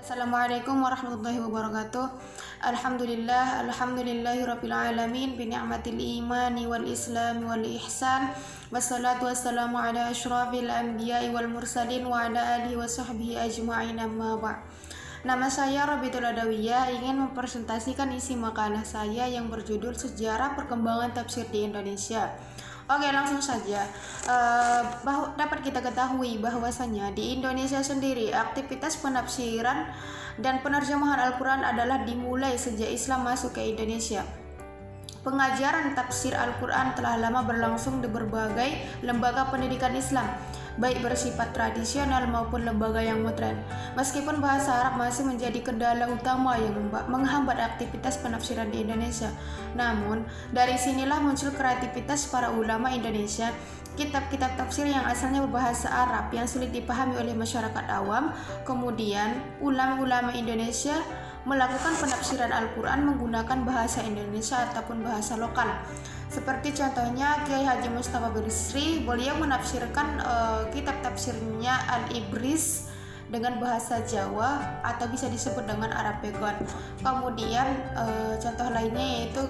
Assalamualaikum warahmatullahi wabarakatuh. Alhamdulillahirabbil alamin bi ni'matil imani wal islam wal ihsan. Wassalatu wassalamu ala asyrafil anbiya'i wal mursalin wa ala alihi wa sahbihi ajma'in, amma ba'd. Nama saya Rabitul Adawiyah, ingin mempresentasikan isi makalah saya yang berjudul Sejarah Perkembangan Tafsir di Indonesia. Oke, langsung saja. Dapat kita ketahui bahwasanya di Indonesia sendiri aktivitas penafsiran dan penerjemahan Al-Quran adalah dimulai sejak Islam masuk ke Indonesia. Pengajaran tafsir Al-Quran telah lama berlangsung di berbagai lembaga pendidikan Islam, baik bersifat tradisional maupun lembaga yang modern. Meskipun bahasa Arab masih menjadi kendala utama yang menghambat aktivitas penafsiran di Indonesia, namun dari sinilah muncul kreativitas para ulama Indonesia. Kitab-kitab tafsir yang asalnya berbahasa Arab yang sulit dipahami oleh masyarakat awam, kemudian ulama-ulama Indonesia melakukan penafsiran Al-Quran menggunakan bahasa Indonesia ataupun bahasa lokal. Seperti contohnya Kiai Haji Mustafa Bisri, beliau menafsirkan kitab tafsirnya Al-Ibris dengan bahasa Jawa atau bisa disebut dengan Arab Pegon. Kemudian contoh lainnya yaitu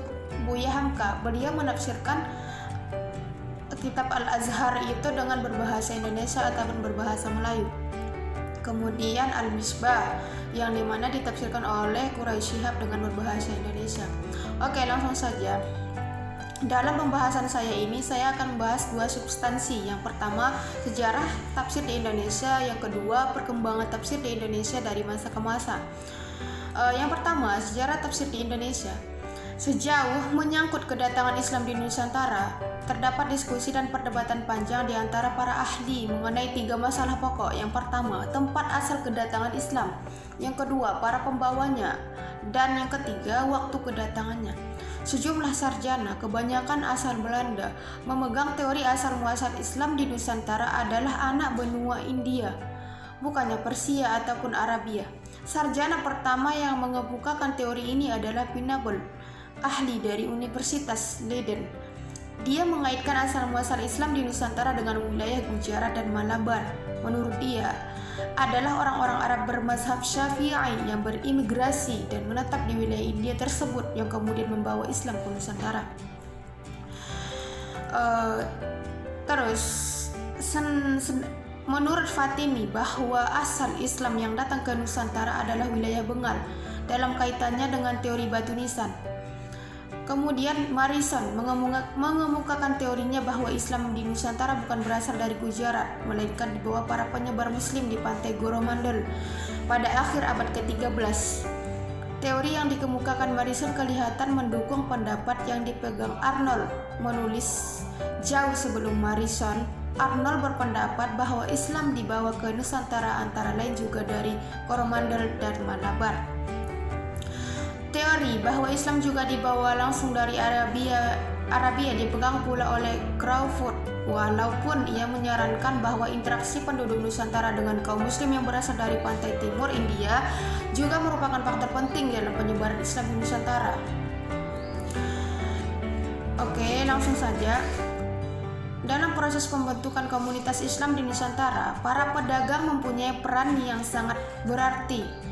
Buya Hamka, beliau menafsirkan kitab Al-Azhar itu dengan berbahasa Indonesia ataupun berbahasa Melayu. Kemudian Al-Misbah yang dimana ditafsirkan oleh Quraisy Shihab dengan berbahasa Indonesia. Oke, langsung saja. Dalam pembahasan saya ini, saya akan membahas dua substansi. Yang pertama, sejarah tafsir di Indonesia. Yang kedua, perkembangan tafsir di Indonesia dari masa ke masa. Yang pertama, sejarah tafsir di Indonesia. Sejauh menyangkut kedatangan Islam di Nusantara, terdapat diskusi dan perdebatan panjang di antara para ahli mengenai tiga masalah pokok. Yang pertama, tempat asal kedatangan Islam. Yang kedua, para pembawanya. Dan yang ketiga, waktu kedatangannya. Sejumlah sarjana, kebanyakan asal Belanda, memegang teori asal-muasal Islam di Nusantara adalah anak benua India, bukannya Persia ataupun Arabia. Sarjana pertama yang mengemukakan teori ini adalah Pinable, ahli dari Universitas Leiden. Dia mengaitkan asal-muasal Islam di Nusantara dengan wilayah Gujarat dan Malabar. Menurut dia, adalah orang-orang Arab bermazhab Syafi'i yang berimigrasi dan menetap di wilayah India tersebut yang kemudian membawa Islam ke Nusantara. Menurut Fatimi bahwa asal Islam yang datang ke Nusantara adalah wilayah Bengal dalam kaitannya dengan teori batu nisan. Kemudian Morrison mengemukakan teorinya bahwa Islam di Nusantara bukan berasal dari Gujarat, melainkan dibawa para penyebar Muslim di pantai Coromandel pada akhir abad ke-13. Teori yang dikemukakan Morrison kelihatan mendukung pendapat yang dipegang Arnold. Menulis jauh sebelum Morrison, Arnold berpendapat bahwa Islam dibawa ke Nusantara antara lain juga dari Coromandel dan Malabar. Teori bahwa Islam juga dibawa langsung dari Arabia dipegang pula oleh Crawford, walaupun ia menyarankan bahwa interaksi penduduk Nusantara dengan kaum Muslim yang berasal dari pantai timur India juga merupakan faktor penting dalam penyebaran Islam di Nusantara. Oke, langsung saja. Dalam proses pembentukan komunitas Islam di Nusantara, para pedagang mempunyai peran yang sangat berarti.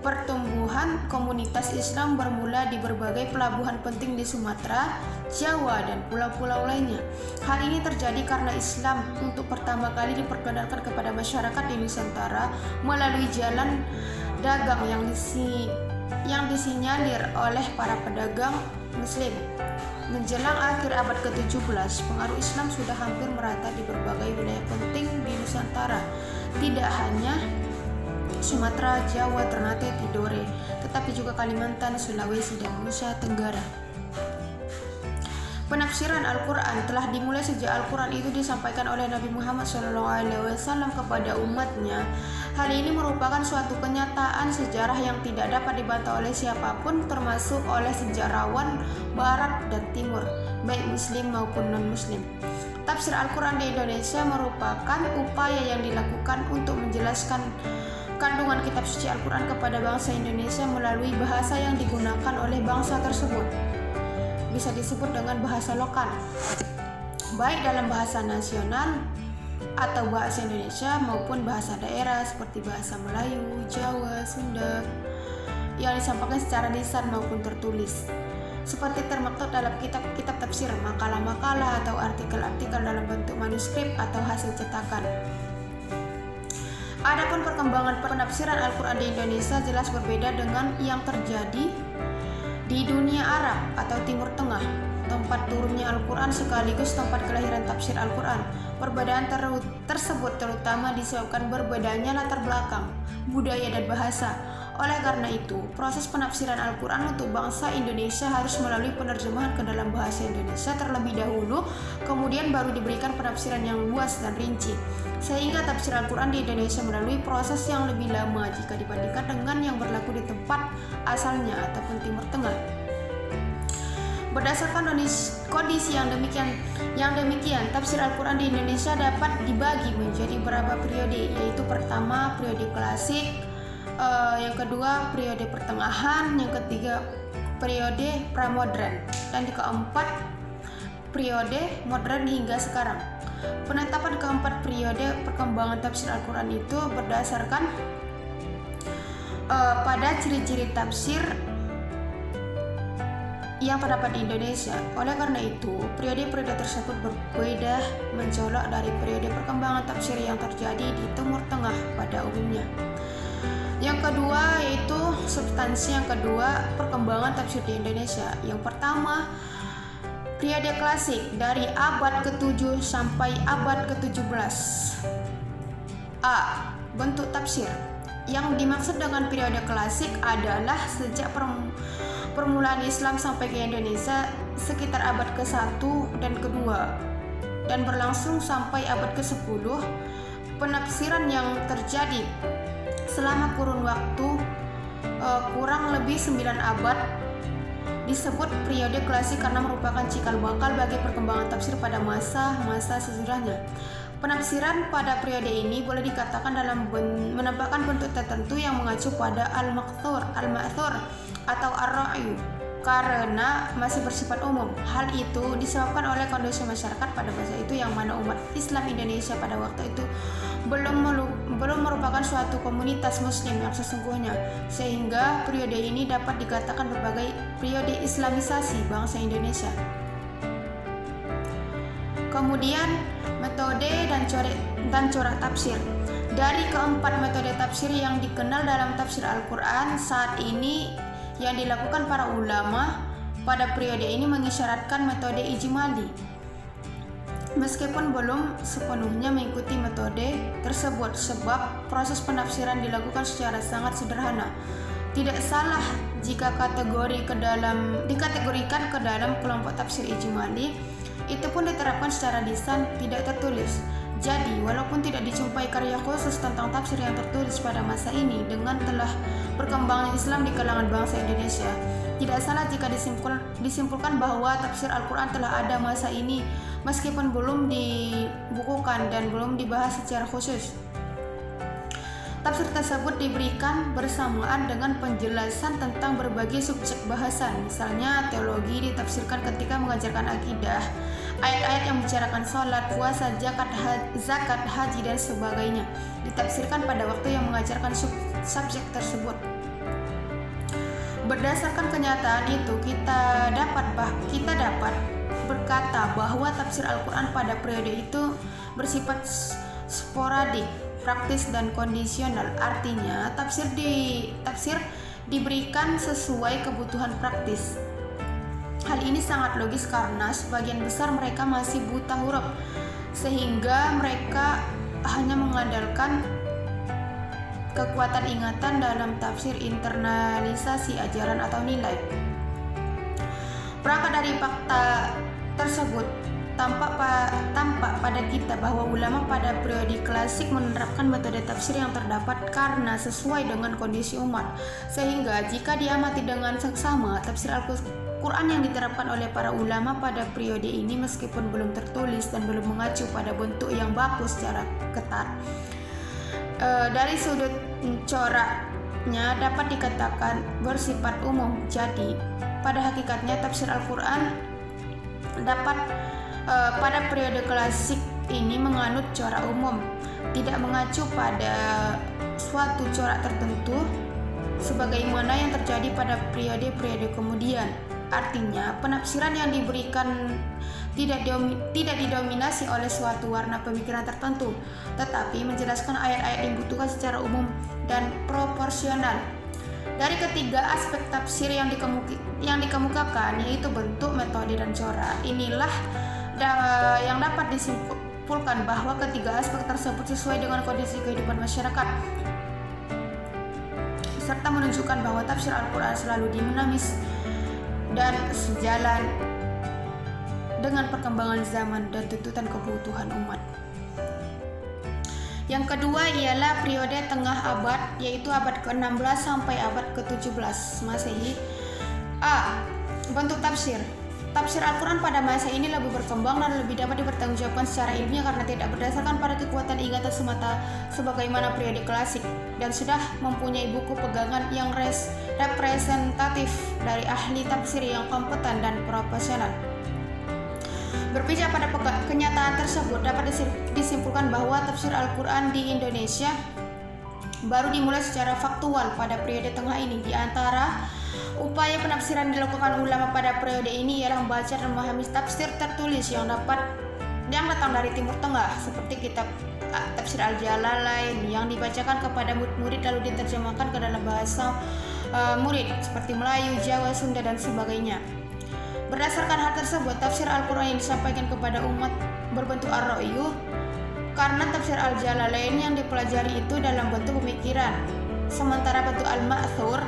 Pertumbuhan komunitas Islam bermula di berbagai pelabuhan penting di Sumatera, Jawa, dan pulau-pulau lainnya. Hal ini terjadi karena Islam untuk pertama kali diperkenalkan kepada masyarakat di Nusantara melalui jalan dagang yang disinyalir oleh para pedagang Muslim. Menjelang akhir abad ke-17, pengaruh Islam sudah hampir merata di berbagai wilayah penting di Nusantara, tidak hanya Sumatera, Jawa, Ternate, Tidore, tetapi juga Kalimantan, Sulawesi, dan Nusa Tenggara. Penafsiran Al-Quran telah dimulai sejak Al-Quran itu disampaikan oleh Nabi Muhammad SAW kepada umatnya. Hal ini merupakan suatu kenyataan sejarah yang tidak dapat dibantah oleh siapapun, termasuk oleh sejarawan Barat dan Timur, baik Muslim maupun non-Muslim. Tafsir Al-Quran di Indonesia merupakan upaya yang dilakukan untuk menjelaskan kandungan kitab suci Al-Quran kepada bangsa Indonesia melalui bahasa yang digunakan oleh bangsa tersebut. Bisa disebut dengan bahasa lokal, baik dalam bahasa nasional atau bahasa Indonesia maupun bahasa daerah seperti bahasa Melayu, Jawa, Sunda yang disampaikan secara lisan maupun tertulis, seperti termaktub dalam kitab-kitab tafsir, makalah-makalah atau artikel-artikel dalam bentuk manuskrip atau hasil cetakan. Adapun perkembangan penafsiran Al-Quran di Indonesia jelas berbeda dengan yang terjadi di dunia Arab atau Timur Tengah, tempat turunnya Al-Quran sekaligus tempat kelahiran tafsir Al-Quran. Perbedaan tersebut terutama disebabkan berbedanya latar belakang, budaya, dan bahasa. Oleh karena itu, proses penafsiran Al-Quran untuk bangsa Indonesia harus melalui penerjemahan ke dalam bahasa Indonesia terlebih dahulu, kemudian baru diberikan penafsiran yang luas dan rinci, sehingga tafsir Al-Quran di Indonesia melalui proses yang lebih lama jika dibandingkan dengan yang berlaku di tempat asalnya ataupun Timur Tengah. Berdasarkan kondisi yang demikian, tafsir Al-Quran di Indonesia dapat dibagi menjadi beberapa periode, yaitu pertama periode klasik, yang kedua periode pertengahan, yang ketiga periode pramodern, dan yang keempat periode modern hingga sekarang. Penetapan keempat periode perkembangan tafsir Al-Quran itu berdasarkan pada ciri-ciri tafsir yang terdapat di Indonesia. Oleh karena itu, periode-periode tersebut berbeda mencolok dari periode perkembangan tafsir yang terjadi di Timur Tengah pada umumnya. Yang kedua yaitu substansi yang kedua perkembangan tafsir di Indonesia. Yang pertama, periode klasik dari abad ke-7 sampai abad ke-17. A. Bentuk tafsir. Yang dimaksud dengan periode klasik adalah sejak permulaan Islam sampai ke Indonesia sekitar abad ke-1 dan ke-2 dan berlangsung sampai abad ke-10. Penafsiran yang terjadi selama kurun waktu kurang lebih 9 abad disebut periode klasik karena merupakan cikal bakal bagi perkembangan tafsir pada masa-masa sesudahnya. Penafsiran pada periode ini boleh dikatakan dalam menampakkan bentuk tertentu yang mengacu pada al-ma'thur atau ar-ra'yu karena masih bersifat umum. Hal itu disebabkan oleh kondisi masyarakat pada masa itu yang mana umat Islam Indonesia pada waktu itu belum merupakan suatu komunitas muslim yang sesungguhnya, sehingga periode ini dapat dikatakan berbagai periode islamisasi bangsa Indonesia. Kemudian metode dan corak tafsir. Dari keempat metode tafsir yang dikenal dalam tafsir Al-Quran saat ini yang dilakukan para ulama pada periode ini mengisyaratkan metode ijmali, meskipun belum sepenuhnya mengikuti metode tersebut sebab proses penafsiran dilakukan secara sangat sederhana. Tidak salah jika dikategorikan ke dalam kelompok tafsir ijmali, itu pun diterapkan secara lisan tidak tertulis. Jadi, walaupun tidak dijumpai karya khusus tentang tafsir yang tertulis pada masa ini dengan telah berkembangnya Islam di kalangan bangsa Indonesia, tidak salah jika disimpulkan bahwa tafsir Al-Quran telah ada masa ini meskipun belum dibukukan dan belum dibahas secara khusus. Tafsir tersebut diberikan bersamaan dengan penjelasan tentang berbagai subjek bahasan. Misalnya, teologi ditafsirkan ketika mengajarkan akidah, ayat-ayat yang membicarakan sholat, puasa, zakat, haji, dan sebagainya ditafsirkan pada waktu yang mengajarkan subjek tersebut. Berdasarkan kenyataan itu, kita dapat berkata bahwa tafsir Al-Quran pada periode itu bersifat sporadik, praktis, dan kondisional. Artinya, tafsir diberikan sesuai kebutuhan praktis. Hal ini sangat logis karena sebagian besar mereka masih buta huruf, sehingga mereka hanya mengandalkan kekuatan ingatan dalam tafsir internalisasi ajaran atau nilai. Berangkat dari fakta tersebut, tampak pada kita bahwa ulama pada periode klasik menerapkan metode tafsir yang terdapat karena sesuai dengan kondisi umat, sehingga jika diamati dengan seksama, tafsir Al-Quran yang diterapkan oleh para ulama pada periode ini meskipun belum tertulis dan belum mengacu pada bentuk yang baku secara ketat, dari sudut coraknya dapat dikatakan bersifat umum. Jadi, pada hakikatnya tafsir Al-Quran dapat pada periode klasik ini menganut corak umum, tidak mengacu pada suatu corak tertentu sebagaimana yang terjadi pada periode-periode kemudian. Artinya, penafsiran yang diberikan tidak didominasi oleh suatu warna pemikiran tertentu, tetapi menjelaskan ayat-ayat yang dibutuhkan secara umum dan proporsional. Dari ketiga aspek tafsir yang dikemukakan, yaitu bentuk, metode, dan corak, inilah yang dapat disimpulkan bahwa ketiga aspek tersebut sesuai dengan kondisi kehidupan masyarakat, serta menunjukkan bahwa tafsir Al-Quran selalu dinamis dan sejalan dengan perkembangan zaman dan tuntutan kebutuhan umat. Yang kedua ialah periode tengah abad, yaitu abad ke-16 sampai abad ke-17 Masehi. A. Bentuk tafsir. Tafsir Al-Quran pada masa ini lebih berkembang dan lebih dapat dipertanggungjawabkan secara ilmiah karena tidak berdasarkan pada kekuatan ingatan semata sebagaimana periode klasik, dan sudah mempunyai buku pegangan yang representatif dari ahli tafsir yang kompeten dan profesional. Berpijak pada kenyataan tersebut, dapat disimpulkan bahwa tafsir Al-Quran di Indonesia baru dimulai secara faktual pada periode tengah ini. Di antara upaya penafsiran dilakukan ulama pada periode ini ialah membaca dan memahami tafsir tertulis yang datang dari Timur Tengah, seperti kitab Tafsir Al-Jalalain yang dibacakan kepada murid lalu diterjemahkan ke dalam bahasa murid seperti Melayu, Jawa, Sunda, dan sebagainya. Berdasarkan hal tersebut, tafsir Al-Quran yang disampaikan kepada umat berbentuk ar-ra'yu, karena tafsir Al-Jalalain yang dipelajari itu dalam bentuk pemikiran. Sementara bentuk Al-Ma'thur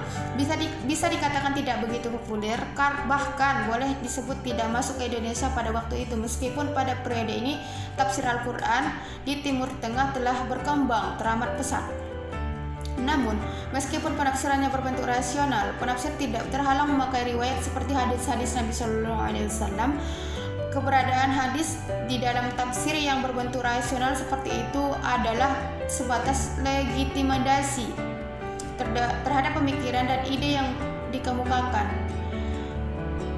bisa dikatakan tidak begitu populer, bahkan boleh disebut tidak masuk ke Indonesia pada waktu itu, meskipun pada periode ini tafsir Al-Quran di Timur Tengah telah berkembang teramat pesat. Namun, meskipun penafsirannya berbentuk rasional, penafsir tidak terhalang memakai riwayat seperti hadis-hadis Nabi Shallallahu Alaihi Wasallam. Keberadaan hadis di dalam tafsir yang berbentuk rasional seperti itu adalah sebatas legitimasi terhadap pemikiran dan ide yang dikemukakan.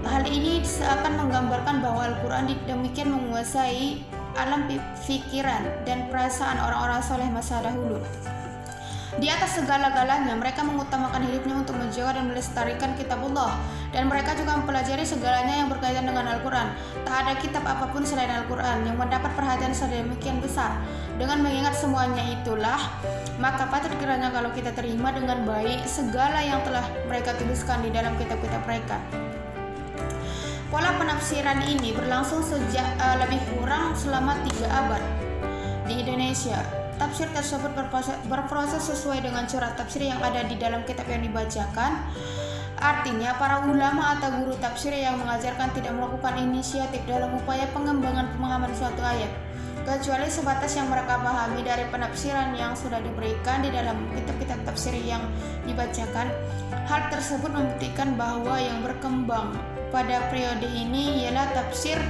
Hal ini seakan menggambarkan bahwa Al-Quran demikian menguasai alam pikiran dan perasaan orang-orang soleh masa dahulu. Di atas segala-galanya, mereka mengutamakan hidupnya untuk menjaga dan melestarikan kitabullah, dan mereka juga mempelajari segalanya yang berkaitan dengan Al-Quran. Tak ada kitab apapun selain Al-Quran yang mendapat perhatian sedemikian besar. Dengan mengingat semuanya itulah, maka patut kiranya kalau kita terima dengan baik segala yang telah mereka tuliskan di dalam kitab-kitab mereka. Pola penafsiran ini berlangsung sejak lebih kurang selama 3 abad di Indonesia. Tafsir tersebut berproses sesuai dengan corak tafsir yang ada di dalam kitab yang dibacakan. Artinya, para ulama atau guru tafsir yang mengajarkan tidak melakukan inisiatif dalam upaya pengembangan pemahaman suatu ayat, kecuali sebatas yang mereka pahami dari penafsiran yang sudah diberikan di dalam kitab-kitab tafsir yang dibacakan. Hal tersebut membuktikan bahwa yang berkembang pada periode ini ialah tafsir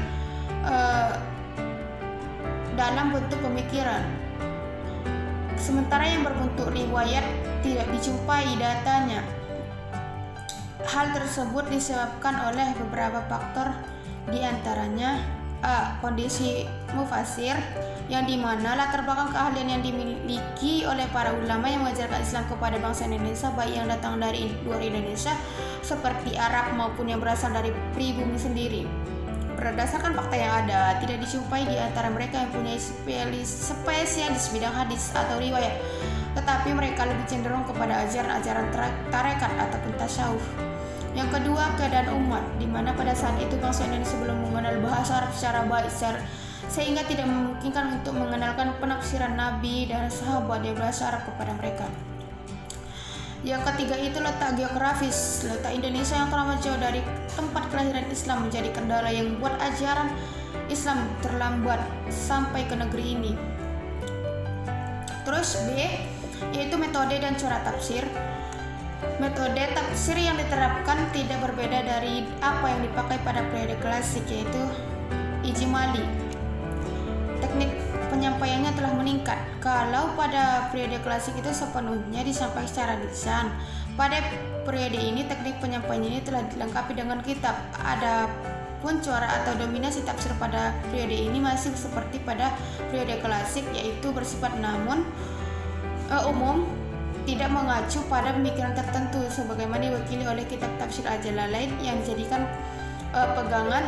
dalam bentuk pemikiran, sementara yang berbentuk riwayat tidak dijumpai datanya. Hal tersebut disebabkan oleh beberapa faktor, diantaranya A. Kondisi mufasir, yang dimana latar belakang keahlian yang dimiliki oleh para ulama yang mengajarkan Islam kepada bangsa Indonesia, baik yang datang dari luar Indonesia seperti Arab maupun yang berasal dari pribumi sendiri. Berdasarkan fakta yang ada, tidak dijumpai di antara mereka yang punya spesialis bidang hadis atau riwayat, tetapi mereka lebih cenderung kepada ajaran-ajaran tarekat ataupun tasawuf. Yang kedua, keadaan umat, di mana pada saat itu bangsa Indonesia belum mengenal bahasa Arab secara baik, sehingga tidak memungkinkan untuk mengenalkan penafsiran Nabi dan sahabat dari bahasa Arab kepada mereka. Yang ketiga itu letak geografis. Letak Indonesia yang teramat jauh dari tempat kelahiran Islam menjadi kendala yang membuat ajaran Islam terlambat sampai ke negeri ini. Terus B, yaitu metode dan corak tafsir. Metode tafsir yang diterapkan tidak berbeda dari apa yang dipakai pada periode klasik, yaitu ijmali. Teknik penyampaiannya telah meningkat. Kalau pada periode klasik itu sepenuhnya disampaikan secara lisan, pada periode ini teknik penyampaian ini telah dilengkapi dengan kitab. Ada pun corak atau dominasi tafsir pada periode ini masih seperti pada periode klasik, yaitu bersifat umum, tidak mengacu pada pemikiran tertentu sebagaimana diwakili oleh kitab tafsir Al-Jalalain yang dijadikan pegangan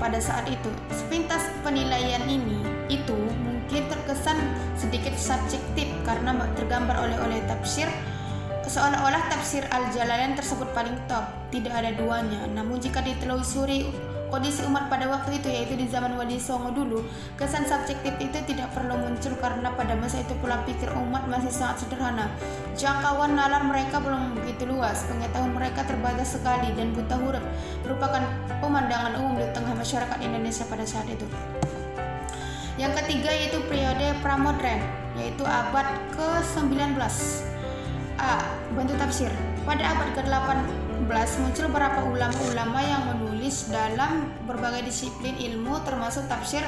pada saat itu. Sepintas penilaian itu mungkin terkesan sedikit subjektif karena tergambar oleh tafsir seolah-olah tafsir Al-Jalalain tersebut paling top, tidak ada duanya. Namun jika ditelusuri kondisi umat pada waktu itu, yaitu di zaman Wali Songo dulu, kesan subjektif itu tidak perlu muncul karena pada masa itu pola pikir umat masih sangat sederhana. Jangkauan nalar mereka belum begitu luas, pengetahuan mereka terbatas sekali, dan buta huruf merupakan pemandangan umum di tengah masyarakat Indonesia pada saat itu. Yang ketiga yaitu periode pramodern, yaitu abad ke-19. Bentuk tafsir. Pada abad ke-18 muncul beberapa ulama-ulama yang menulis dalam berbagai disiplin ilmu termasuk tafsir,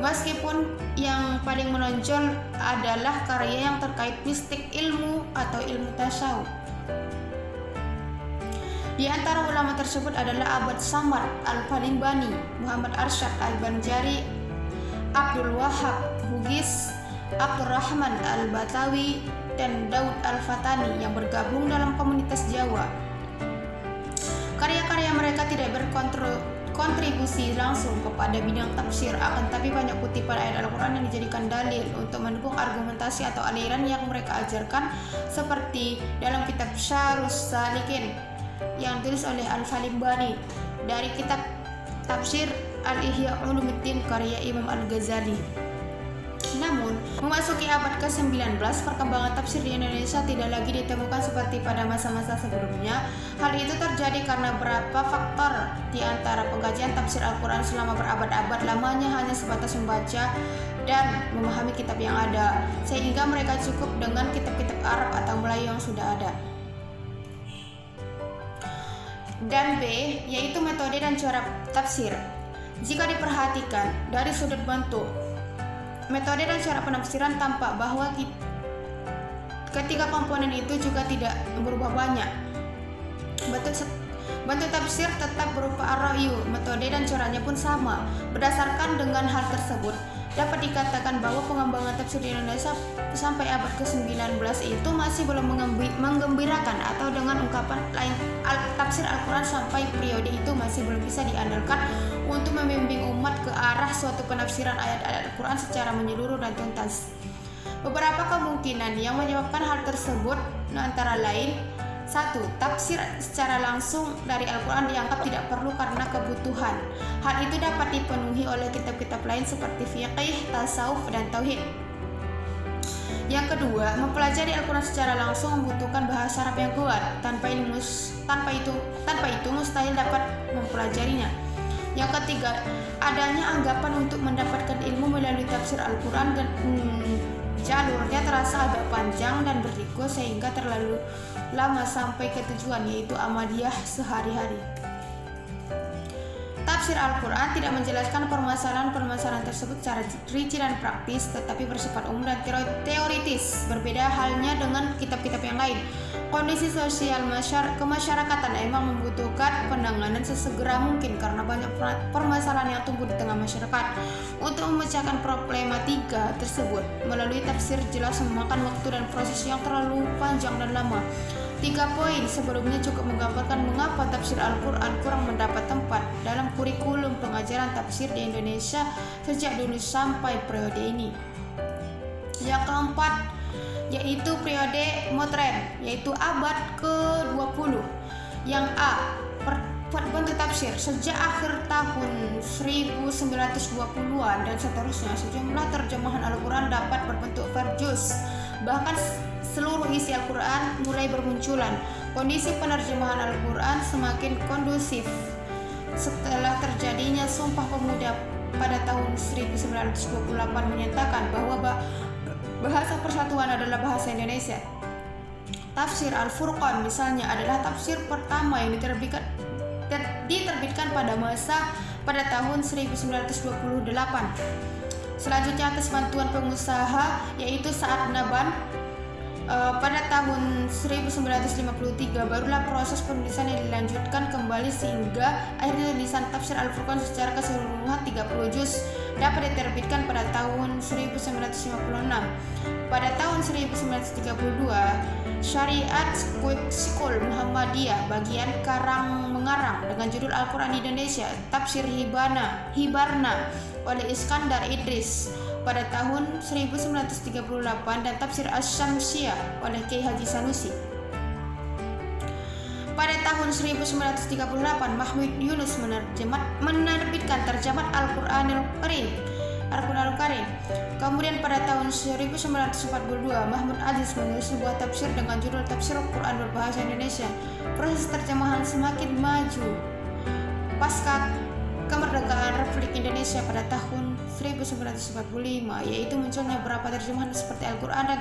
meskipun yang paling menonjol adalah karya yang terkait mistik ilmu atau ilmu tasawuf. Di antara ulama tersebut adalah Abd Samad Al-Falimbani, Muhammad Arsyad Al-Banjari, Abdul Wahab Bugis, Abdurrahman Al-Batawi, dan Daud Al-Fatani yang bergabung dalam komunitas Jawa. Karya-karya mereka tidak berkontribusi langsung kepada bidang tafsir, akan tapi banyak kutipan ayat Al-Quran yang dijadikan dalil untuk mendukung argumentasi atau aliran yang mereka ajarkan, seperti dalam kitab Syarhus Salikin yang ditulis oleh Al-Falimbani, dari kitab tafsir Al-Ihya Ulumuddin karya Imam Al-Ghazali. Namun, memasuki abad ke-19, perkembangan tafsir di Indonesia tidak lagi ditemukan seperti pada masa-masa sebelumnya. Hal itu terjadi karena beberapa faktor, di antara pengkajian tafsir Al-Quran selama berabad-abad lamanya hanya sebatas membaca dan memahami kitab yang ada, sehingga mereka cukup dengan kitab-kitab Arab atau Melayu yang sudah ada. Dan B, yaitu metode dan cara tafsir. Jika diperhatikan dari sudut bentuk, metode dan cara penafsiran, tampak bahwa ketiga komponen itu juga tidak berubah banyak. Bentuk tafsir tetap berupa ar-ra'yu, metode dan caranya pun sama. Berdasarkan dengan hal tersebut, dapat dikatakan bahwa pengembangan tafsir di Indonesia sampai abad ke-19 itu masih belum menggembirakan, atau dengan ungkapan lain, tafsir Al-Quran sampai periode itu masih belum bisa diandalkan untuk membimbing umat ke arah suatu penafsiran ayat-ayat Al-Quran secara menyeluruh dan tuntas. Beberapa kemungkinan yang menyebabkan hal tersebut antara lain: 1. Tafsir secara langsung dari Al-Quran dianggap tidak perlu karena kebutuhan. Hal itu dapat dipenuhi oleh kitab-kitab lain seperti fiqih, tasawuf, dan tauhid. Yang kedua, mempelajari Al-Quran secara langsung membutuhkan bahasa Arab yang kuat. Tanpa itu mustahil dapat mempelajarinya. Yang ketiga, adanya anggapan untuk mendapatkan ilmu melalui tafsir Al-Quran dan jalurnya terasa agak panjang dan berliku sehingga terlalu lama sampai ke tujuan, yaitu amaliyah sehari-hari. Tafsir Al-Quran tidak menjelaskan permasalahan-permasalahan tersebut secara rinci dan praktis, tetapi bersifat umum dan teoritis. Berbeda halnya dengan kitab-kitab yang lain. Kondisi sosial kemasyarakatan memang membutuhkan penanganan sesegera mungkin karena banyak permasalahan yang tumbuh di tengah masyarakat. Untuk memecahkan problematika tersebut melalui tafsir jelas memakan waktu dan proses yang terlalu panjang dan lama. 3 poin sebelumnya cukup menggambarkan mengapa tafsir Al-Quran kurang mendapat tempat dalam kurikulum pengajaran tafsir di Indonesia sejak dulu sampai periode ini. Yang keempat, yaitu periode modern, yaitu abad ke-20. Yang A, bentuk tafsir. Sejak akhir tahun 1920-an dan seterusnya, sejumlah terjemahan Al-Quran dapat berbentuk verjus. Bahkan seluruh isi Al-Quran mulai bermunculan. Kondisi penerjemahan Al-Quran semakin kondusif setelah terjadinya Sumpah Pemuda pada tahun 1928 menyatakan bahwa bahasa persatuan adalah bahasa Indonesia. Tafsir Al-Furqan misalnya adalah tafsir pertama yang diterbitkan pada tahun 1928. Selanjutnya atas bantuan pengusaha, yaitu Sa'ad Naban, Pada tahun 1953 barulah proses penulisan yang dilanjutkan kembali sehingga akhirnya tulisan tafsir Al-Furqan secara keseluruhan 30 juz dapat diterbitkan pada tahun 1956. Pada tahun 1932, Syariat School Muhammadiyah bagian Karang-Mengarang dengan judul Al-Quran Indonesia Tafsir Hibarna oleh Iskandar Idris pada tahun 1938 dan Tafsir Asy-Syamsiyah oleh Kiai Haji Sanusi. Pada tahun 1938 Mahmud Yunus menerbitkan terjemah Al-Qur'anul Karim. Kemudian pada tahun 1942 Mahmud Aziz menulis sebuah tafsir dengan judul Tafsir Al-Qur'an berbahasa Indonesia. Proses terjemahan semakin maju pasca kemerdekaan Republik Indonesia pada tahun 1945, yaitu munculnya beberapa terjemahan seperti Al-Quran dan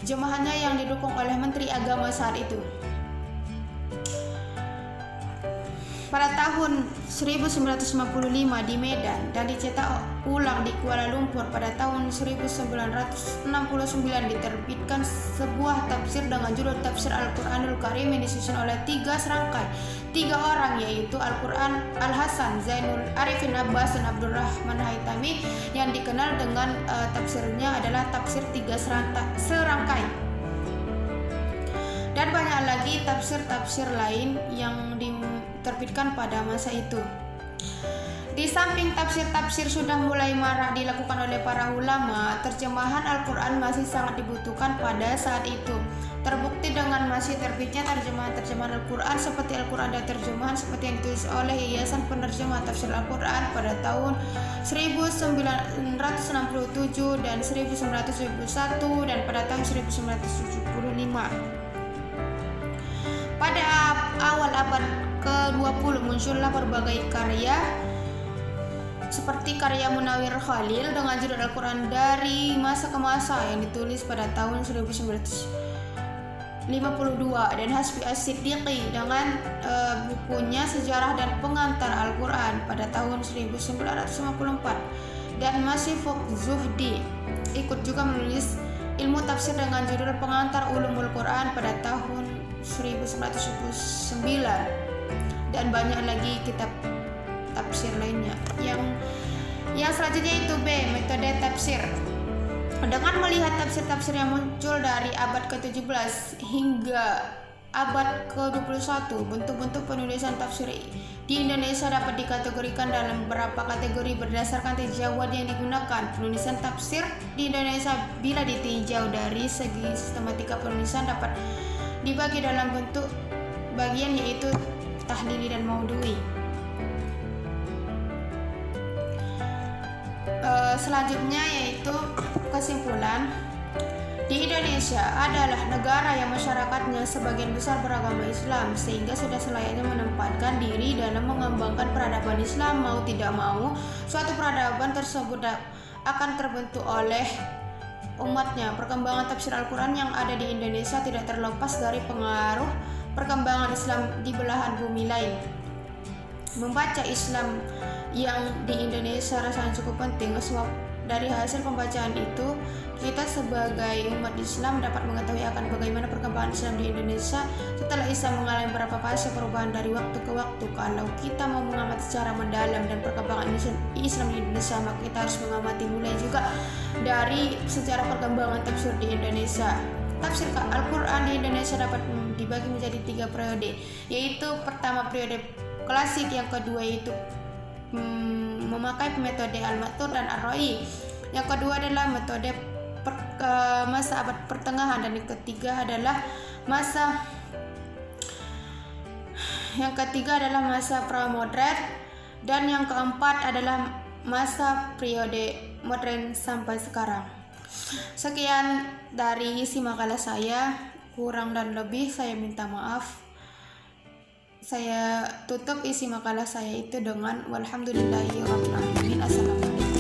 terjemahannya yang didukung oleh Menteri Agama saat itu. Pada tahun 1955 di Medan dan dicetak ulang di Kuala Lumpur pada tahun 1969 diterbitkan sebuah tafsir dengan judul Tafsir Al-Quranul Karim yang disusun oleh tiga orang, yaitu Al-Quran Al-Hasan, Zainul Arifin Abbas dan Abdurrahman Haitami, yang dikenal dengan tafsirnya adalah tafsir tiga serangkai. Dan banyak lagi tafsir-tafsir lain yang diterbitkan pada masa itu. Di samping tafsir-tafsir sudah mulai marak dilakukan oleh para ulama, terjemahan Al-Quran masih sangat dibutuhkan pada saat itu. Terbukti dengan masih terbitnya terjemahan Al-Quran seperti Al-Quran dan terjemahan seperti yang ditulis oleh Yayasan Penerjemah Tafsir Al-Quran pada tahun 1967 dan 1971 dan pada tahun 1975. Pada awal abad ke-20 muncullah berbagai karya seperti karya Munawir Khalil dengan judul Al-Quran dari Masa ke Masa yang ditulis pada tahun 1952 dan Hasbi As-Siddiqi dengan bukunya Sejarah dan Pengantar Al-Quran pada tahun 1954 dan Masih Fok Zuhdi ikut juga menulis ilmu tafsir dengan judul Pengantar Ulumul Quran pada tahun 1979 dan banyak lagi kitab tafsir lainnya. Yang selanjutnya itu B, metode tafsir. Dengan melihat tafsir-tafsir yang muncul dari abad ke-17 hingga abad ke-21, bentuk-bentuk penulisan tafsir di Indonesia dapat dikategorikan dalam beberapa kategori berdasarkan tinjauan yang digunakan. Penulisan tafsir di Indonesia bila ditinjau dari segi sistematika penulisan dapat dibagi dalam bentuk bagian yaitu tahlili dan maudhu'i. Selanjutnya yaitu kesimpulan. Di Indonesia adalah negara yang masyarakatnya sebagian besar beragama Islam, sehingga sudah selayaknya menempatkan diri dalam mengembangkan peradaban Islam. Mau tidak mau, suatu peradaban tersebut akan terbentuk oleh umatnya. Perkembangan tafsir Al-Quran yang ada di Indonesia tidak terlepas dari pengaruh perkembangan Islam di belahan bumi lain. Membaca Islam yang di Indonesia rasanya cukup penting, sebab dari hasil pembacaan itu kita sebagai umat Islam dapat mengetahui akan bagaimana perkembangan Islam di Indonesia setelah Islam mengalami beberapa fase perubahan dari waktu ke waktu. Kalau kita mau mengamati secara mendalam dan perkembangan Islam di Indonesia, maka kita harus mengamati mulai juga dari sejarah perkembangan tafsir di Indonesia. Tafsir Al-Quran di Indonesia dapat dibagi menjadi 3 periode, yaitu pertama periode klasik, yang kedua yaitu memakai metode Al-Matur dan Ar-Ra'i, yang kedua adalah metode masa abad pertengahan, dan yang ketiga adalah masa pramodern, dan yang keempat adalah masa periode modern sampai sekarang. Sekian dari isi makalah saya, kurang dan lebih saya minta maaf. Saya tutup isi makalah saya itu dengan walhamdulillahirabbil alamin. Assalamualaikum.